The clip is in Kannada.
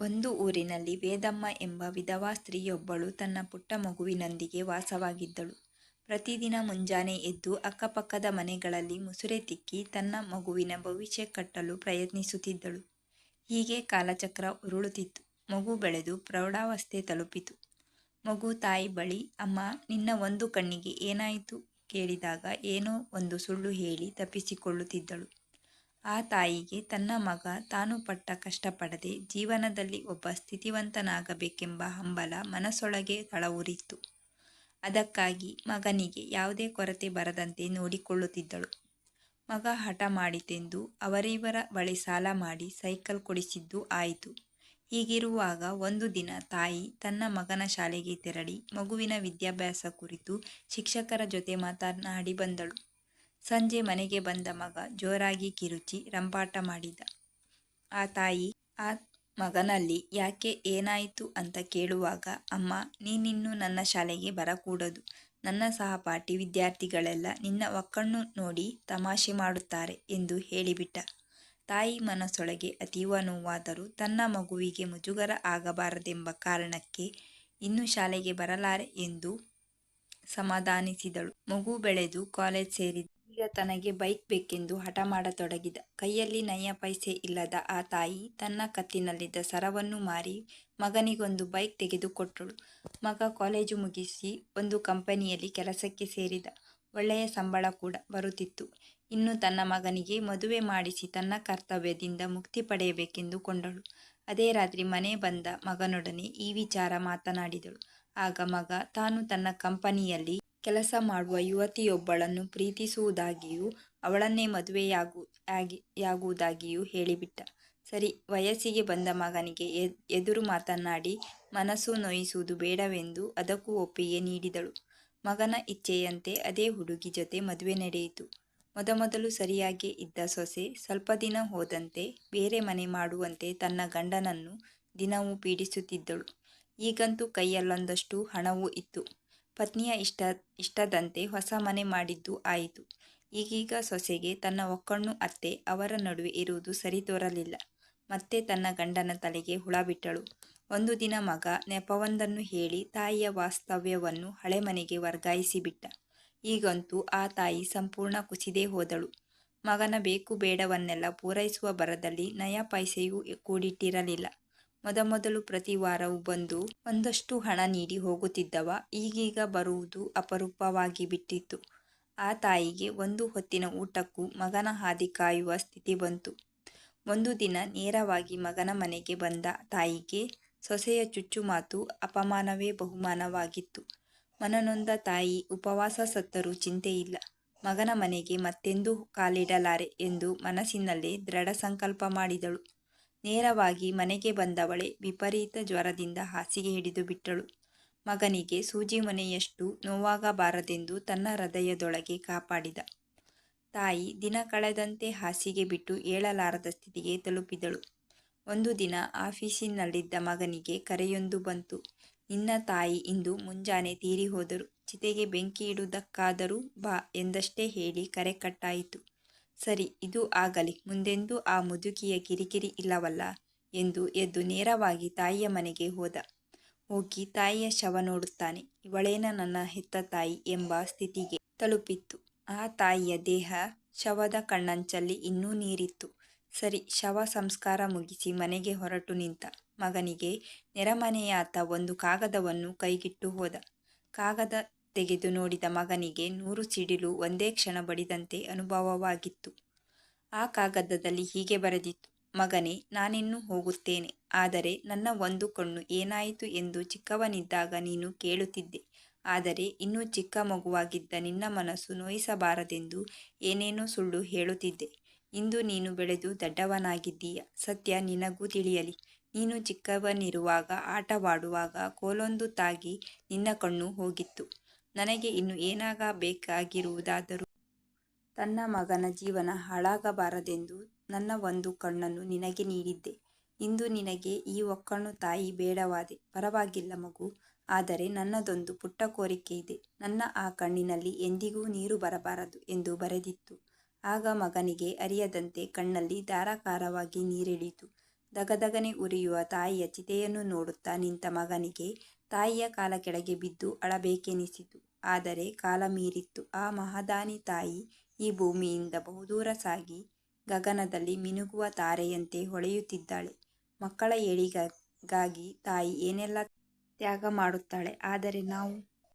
ಒಂದು ಊರಿನಲ್ಲಿ ವೇದಮ್ಮ ಎಂಬ ವಿಧವಾ ಸ್ತ್ರೀಯೊಬ್ಬಳು ತನ್ನ ಪುಟ್ಟ ಮಗುವಿನೊಂದಿಗೆ ವಾಸವಾಗಿದ್ದಳು. ಪ್ರತಿದಿನ ಮುಂಜಾನೆ ಎದ್ದು ಅಕ್ಕಪಕ್ಕದ ಮನೆಗಳಲ್ಲಿ ಮುಸುರೆ ತಿಕ್ಕಿ ತನ್ನ ಮಗುವಿನ ಭವಿಷ್ಯ ಕಟ್ಟಲು ಪ್ರಯತ್ನಿಸುತ್ತಿದ್ದಳು. ಹೀಗೆ ಕಾಲಚಕ್ರ ಉರುಳುತ್ತಿತ್ತು. ಮಗು ಬೆಳೆದು ಪ್ರೌಢಾವಸ್ಥೆ ತಲುಪಿತು. ಮಗು ತಾಯಿ ಬಳಿ "ಅಮ್ಮ, ನಿನ್ನ ಒಂದು ಕಣ್ಣಿಗೆ ಏನಾಯಿತು?" ಕೇಳಿದಾಗ ಏನೋ ಒಂದು ಸುಳ್ಳು ಹೇಳಿ ತಪ್ಪಿಸಿಕೊಳ್ಳುತ್ತಿದ್ದಳು. ಆ ತಾಯಿಗೆ ತನ್ನ ಮಗ ತಾನು ಪಟ್ಟ ಕಷ್ಟಪಡದೆ ಜೀವನದಲ್ಲಿ ಒಬ್ಬ ಸ್ಥಿತಿವಂತನಾಗಬೇಕೆಂಬ ಹಂಬಲ ಮನಸ್ಸೊಳಗೆ ತಳವೂರಿತ್ತು. ಅದಕ್ಕಾಗಿ ಮಗನಿಗೆ ಯಾವುದೇ ಕೊರತೆ ಬರದಂತೆ ನೋಡಿಕೊಳ್ಳುತ್ತಿದ್ದಳು. ಮಗ ಹಠ ಮಾಡಿತೆಂದು ಅವರಿವರ ಬಳಿ ಸಾಲ ಮಾಡಿ ಸೈಕಲ್ ಕೊಡಿಸಿದ್ದು ಆಯಿತು. ಹೀಗಿರುವಾಗ ಒಂದು ದಿನ ತಾಯಿ ತನ್ನ ಮಗನ ಶಾಲೆಗೆ ತೆರಳಿ ಮಗುವಿನ ವಿದ್ಯಾಭ್ಯಾಸ ಕುರಿತು ಶಿಕ್ಷಕರ ಜೊತೆ ಮಾತನಾಡಿ ಬಂದಳು. ಸಂಜೆ ಮನೆಗೆ ಬಂದ ಮಗ ಜೋರಾಗಿ ಕಿರುಚಿ ರಂಪಾಟ ಮಾಡಿದ. ಆ ತಾಯಿ ಆ ಮಗನಲ್ಲಿ ಯಾಕೆ, ಏನಾಯಿತು ಅಂತ ಕೇಳುವಾಗ, "ಅಮ್ಮ, ನೀನಿನ್ನು ನನ್ನ ಶಾಲೆಗೆ ಬರಕೂಡದು. ನನ್ನ ಸಹಪಾಠಿ ವಿದ್ಯಾರ್ಥಿಗಳೆಲ್ಲ ನಿನ್ನ ಒಕ್ಕಣ್ಣು ನೋಡಿ ತಮಾಷೆ ಮಾಡುತ್ತಾರೆ" ಎಂದು ಹೇಳಿಬಿಟ್ಟ. ತಾಯಿ ಮನಸ್ಸೊಳಗೆ ಅತೀವ ನೋವಾದರೂ ತನ್ನ ಮಗುವಿಗೆ ಮುಜುಗರ ಆಗಬಾರದೆಂಬ ಕಾರಣಕ್ಕೆ ಇನ್ನು ಶಾಲೆಗೆ ಬರಲಾರೆ ಎಂದು ಸಮಾಧಾನಿಸಿದಳು. ಮಗು ಬೆಳೆದು ಕಾಲೇಜ್ ಸೇರಿದ. ಈಗ ತನಗೆ ಬೈಕ್ ಬೇಕೆಂದು ಹಠ ಮಾಡತೊಡಗಿದ. ಕೈಯಲ್ಲಿ ನಯ ಪೈಸೆ ಇಲ್ಲದ ಆ ತಾಯಿ ತನ್ನ ಕತ್ತಿನಲ್ಲಿದ್ದ ಸರವನ್ನು ಮಾರಿ ಮಗನಿಗೊಂದು ಬೈಕ್ ತೆಗೆದುಕೊಟ್ಟಳು. ಮಗ ಕಾಲೇಜು ಮುಗಿಸಿ ಒಂದು ಕಂಪನಿಯಲ್ಲಿ ಕೆಲಸಕ್ಕೆ ಸೇರಿದ. ಒಳ್ಳೆಯ ಸಂಬಳ ಕೂಡ ಬರುತ್ತಿತ್ತು. ಇನ್ನು ತನ್ನ ಮಗನಿಗೆ ಮದುವೆ ಮಾಡಿಸಿ ತನ್ನ ಕರ್ತವ್ಯದಿಂದ ಮುಕ್ತಿ ಪಡೆಯಬೇಕೆಂದುಕೊಂಡಳು. ಅದೇ ರಾತ್ರಿ ಮನೆ ಬಂದ ಮಗನೊಡನೆ ಈ ವಿಚಾರ ಮಾತನಾಡಿದಳು. ಆಗ ಮಗ ತಾನು ತನ್ನ ಕಂಪನಿಯಲ್ಲಿ ಕೆಲಸ ಮಾಡುವ ಯುವತಿಯೊಬ್ಬಳನ್ನು ಪ್ರೀತಿಸುವುದಾಗಿಯೂ ಅವಳನ್ನೇ ಮದುವೆಯಾಗುವುದಾಗಿಯೂ ಹೇಳಿಬಿಟ್ಟ. ಸರಿ, ವಯಸ್ಸಿಗೆ ಬಂದ ಮಗನಿಗೆ ಎದುರು ಮಾತನಾಡಿ ಮನಸ್ಸು ನೋಯಿಸುವುದು ಬೇಡವೆಂದು ಅದಕ್ಕೂ ಒಪ್ಪಿಗೆ ನೀಡಿದಳು. ಮಗನ ಇಚ್ಛೆಯಂತೆ ಅದೇ ಹುಡುಗಿ ಜೊತೆ ಮದುವೆ ನಡೆಯಿತು. ಮೊದಮೊದಲು ಸರಿಯಾಗೇ ಇದ್ದ ಸೊಸೆ ಸ್ವಲ್ಪ ದಿನ ಹೋದಂತೆ ಬೇರೆ ಮನೆ ಮಾಡುವಂತೆ ತನ್ನ ಗಂಡನನ್ನು ದಿನವೂ ಪೀಡಿಸುತ್ತಿದ್ದಳು. ಈಗಂತೂ ಕೈಯಲ್ಲೊಂದಷ್ಟು ಹಣವೂ ಇತ್ತು. ಪತ್ನಿಯ ಇಷ್ಟದಂತೆ ಹೊಸ ಮನೆ ಮಾಡಿದ್ದೂ ಆಯಿತು. ಈಗೀಗ ಸೊಸೆಗೆ ತನ್ನ ಒಕ್ಕಣ್ಣು ಅತ್ತೆ ಅವರ ನಡುವೆ ಇರುವುದು ಸರಿ ತೋರಲಿಲ್ಲ. ಮತ್ತೆ ತನ್ನ ಗಂಡನ ತಲೆಗೆ ಹುಳ ಬಿಟ್ಟಳು. ಒಂದು ದಿನ ಮಗ ನೆಪವೊಂದನ್ನು ಹೇಳಿ ತಾಯಿಯ ವಾಸ್ತವ್ಯವನ್ನು ಹಳೆ ಮನೆಗೆ ವರ್ಗಾಯಿಸಿಬಿಟ್ಟ. ಈಗಂತೂ ಆ ತಾಯಿ ಸಂಪೂರ್ಣ ಕುಸಿದೇ ಹೋದಳು. ಮಗನ ಬೇಕು ಬೇಡವನ್ನೆಲ್ಲ ಪೂರೈಸುವ ಭರದಲ್ಲಿ ನಯ ಪೈಸೆಯೂ ಕೂಡಿಟ್ಟಿರಲಿಲ್ಲ. ಮೊದಮೊದಲು ಪ್ರತಿ ವಾರವೂ ಬಂದು ಒಂದಷ್ಟು ಹಣ ನೀಡಿ ಹೋಗುತ್ತಿದ್ದವ ಈಗೀಗ ಬರುವುದು ಅಪರೂಪವಾಗಿಬಿಟ್ಟಿತ್ತು. ಆ ತಾಯಿಗೆ ಒಂದು ಹೊತ್ತಿನ ಊಟಕ್ಕೂ ಮಗನ ಹಾದಿ ಕಾಯುವ ಸ್ಥಿತಿ ಬಂತು. ಒಂದು ದಿನ ನೇರವಾಗಿ ಮಗನ ಮನೆಗೆ ಬಂದ ತಾಯಿಗೆ ಸೊಸೆಯ ಚುಚ್ಚುಮಾತು ಅಪಮಾನವೇ ಬಹುಮಾನವಾಗಿತ್ತು. ಮನನೊಂದ ತಾಯಿ ಉಪವಾಸ ಸತ್ತರೂ ಚಿಂತೆಯಿಲ್ಲ, ಮಗನ ಮನೆಗೆ ಮತ್ತೆಂದೂ ಕಾಲಿಡಲಾರೆ ಎಂದು ಮನಸ್ಸಿನಲ್ಲೇ ದೃಢ ಸಂಕಲ್ಪ ಮಾಡಿದಳು. ನೇರವಾಗಿ ಮನೆಗೆ ಬಂದವಳೇ ವಿಪರೀತ ಜ್ವರದಿಂದ ಹಾಸಿಗೆ ಹಿಡಿದು ಬಿಟ್ಟಳು. ಮಗನಿಗೆ ಸೂಜಿ ಮೊನೆಯಷ್ಟು ನೋವಾಗಬಾರದೆಂದು ತನ್ನ ಹೃದಯದೊಳಗೆ ಕಾಪಾಡಿದ. ತಾಯಿ ದಿನ ಕಳೆದಂತೆ ಹಾಸಿಗೆ ಬಿಟ್ಟು ಏಳಲಾರದ ಸ್ಥಿತಿಗೆ ತಲುಪಿದಳು. ಒಂದು ದಿನ ಆಫೀಸಿನಲ್ಲಿದ್ದ ಮಗನಿಗೆ ಕರೆಯೊಂದು ಬಂತು. "ನಿನ್ನ ತಾಯಿ ಇಂದು ಮುಂಜಾನೆ ತೀರಿ ಹೋದರು. ಚಿತೆಗೆ ಬೆಂಕಿ ಇಡುವುದಕ್ಕಾದರೂ ಬಾ" ಎಂದಷ್ಟೇ ಹೇಳಿ ಕರೆ ಕಟ್ಟಾಯಿತು. ಸರಿ, ಇದು ಆಗಲಿ, ಮುಂದೆಂದೂ ಆ ಮುದುಕಿಯ ಕಿರಿಕಿರಿ ಇಲ್ಲವಲ್ಲ ಎಂದು ಎದ್ದು ನೇರವಾಗಿ ತಾಯಿಯ ಮನೆಗೆ ಹೋದ. ಹೋಗಿ ತಾಯಿಯ ಶವ ನೋಡುತ್ತಾನೆ. ಇವಳೇನ ನನ್ನ ಹೆತ್ತ ತಾಯಿ ಎಂಬ ಸ್ಥಿತಿಗೆ ತಲುಪಿತ್ತು. ಆ ತಾಯಿಯ ದೇಹ ಶವದ ಕಣ್ಣಂಚಲ್ಲಿ ಇನ್ನೂ ನೀರಿತ್ತು. ಸರಿ, ಶವ ಸಂಸ್ಕಾರ ಮುಗಿಸಿ ಮನೆಗೆ ಹೊರಟು ನಿಂತ. ಮಗನಿಗೆ ನೆರೆಮನೆಯಾತ ಒಂದು ಕಾಗದವನ್ನು ಕೈಗಿಟ್ಟು ಹೋದ. ಕಾಗದ ತೆಗೆದು ನೋಡಿದ ಮಗನಿಗೆ 100 ಸಿಡಿಲು ಒಂದೇ ಕ್ಷಣ ಬಡಿದಂತೆ ಅನುಭವವಾಗಿತ್ತು. ಆ ಕಾಗದದಲ್ಲಿ ಹೀಗೆ ಬರೆದಿತ್ತು: "ಮಗನೇ, ನಾನಿನ್ನು ಹೋಗುತ್ತೇನೆ. ಆದರೆ ನನ್ನ ಒಂದು ಕಣ್ಣು ಏನಾಯಿತು ಎಂದು ಚಿಕ್ಕವನಿದ್ದಾಗ ನೀನು ಕೇಳುತ್ತಿದ್ದೆ. ಆದರೆ ಇನ್ನೂ ಚಿಕ್ಕ ಮಗುವಾಗಿದ್ದ ನಿನ್ನ ಮನಸ್ಸು ನೋಯಿಸಬಾರದೆಂದು ಏನೇನೋ ಸುಳ್ಳು ಹೇಳುತ್ತಿದ್ದೆ. ಇಂದು ನೀನು ಬೆಳೆದು ದೊಡ್ಡವನಾಗಿದ್ದೀಯ. ಸತ್ಯ ನಿನಗೂ ತಿಳಿಯಲಿ. ನೀನು ಚಿಕ್ಕವನಿರುವಾಗ ಆಟವಾಡುವಾಗ ಕೋಲೊಂದು ತಾಗಿ ನಿನ್ನ ಕಣ್ಣು ಹೋಗಿತ್ತು. ನನಗೆ ಇನ್ನು ಏನಾಗಬೇಕಾಗಿರುವುದಾದರೂ ತನ್ನ ಮಗನ ಜೀವನ ಹಾಳಾಗಬಾರದೆಂದು ನನ್ನ ಒಂದು ಕಣ್ಣನ್ನು ನಿನಗೆ ನೀಡಿದ್ದೆ. ಇಂದು ನಿನಗೆ ಈ ಒಕ್ಕಣ್ಣು ತಾಯಿ ಬೇಡವಾದೆ. ಪರವಾಗಿಲ್ಲ ಮಗು, ಆದರೆ ನನ್ನದೊಂದು ಪುಟ್ಟ ಕೋರಿಕೆ ಇದೆ. ನನ್ನ ಆ ಕಣ್ಣಿನಲ್ಲಿ ಎಂದಿಗೂ ನೀರು ಬರಬಾರದು" ಎಂದು ಬರೆದಿತ್ತು. ಆಗ ಮಗನಿಗೆ ಅರಿಯದಂತೆ ಕಣ್ಣಲ್ಲಿ ಧಾರಾಕಾರವಾಗಿ ನೀರಿಳಿಯಿತು. ದಗದಗನೆ ಉರಿಯುವ ತಾಯಿಯ ಚಿತೆಯನ್ನು ನೋಡುತ್ತಾ ನಿಂತ ಮಗನಿಗೆ ತಾಯಿಯ ಕಾಲ ಕೆಳಗೆ ಬಿದ್ದು ಅಳಬೇಕೆನಿಸಿತು. ಆದರೆ ಕಾಲ ಮೀರಿತ್ತು. ಆ ಮಹಾದಾನಿ ತಾಯಿ ಈ ಭೂಮಿಯಿಂದ ಬಹುದೂರ ಸಾಗಿ ಗಗನದಲ್ಲಿ ಮಿನುಗುವ ತಾರೆಯಂತೆ ಹೊಳೆಯುತ್ತಿದ್ದಾಳೆ. ಮಕ್ಕಳ ಏಳಿಗೆಗಾಗಿ ತಾಯಿ ಏನೆಲ್ಲ ತ್ಯಾಗ ಮಾಡುತ್ತಾಳೆ. ಆದರೆ ನಾವು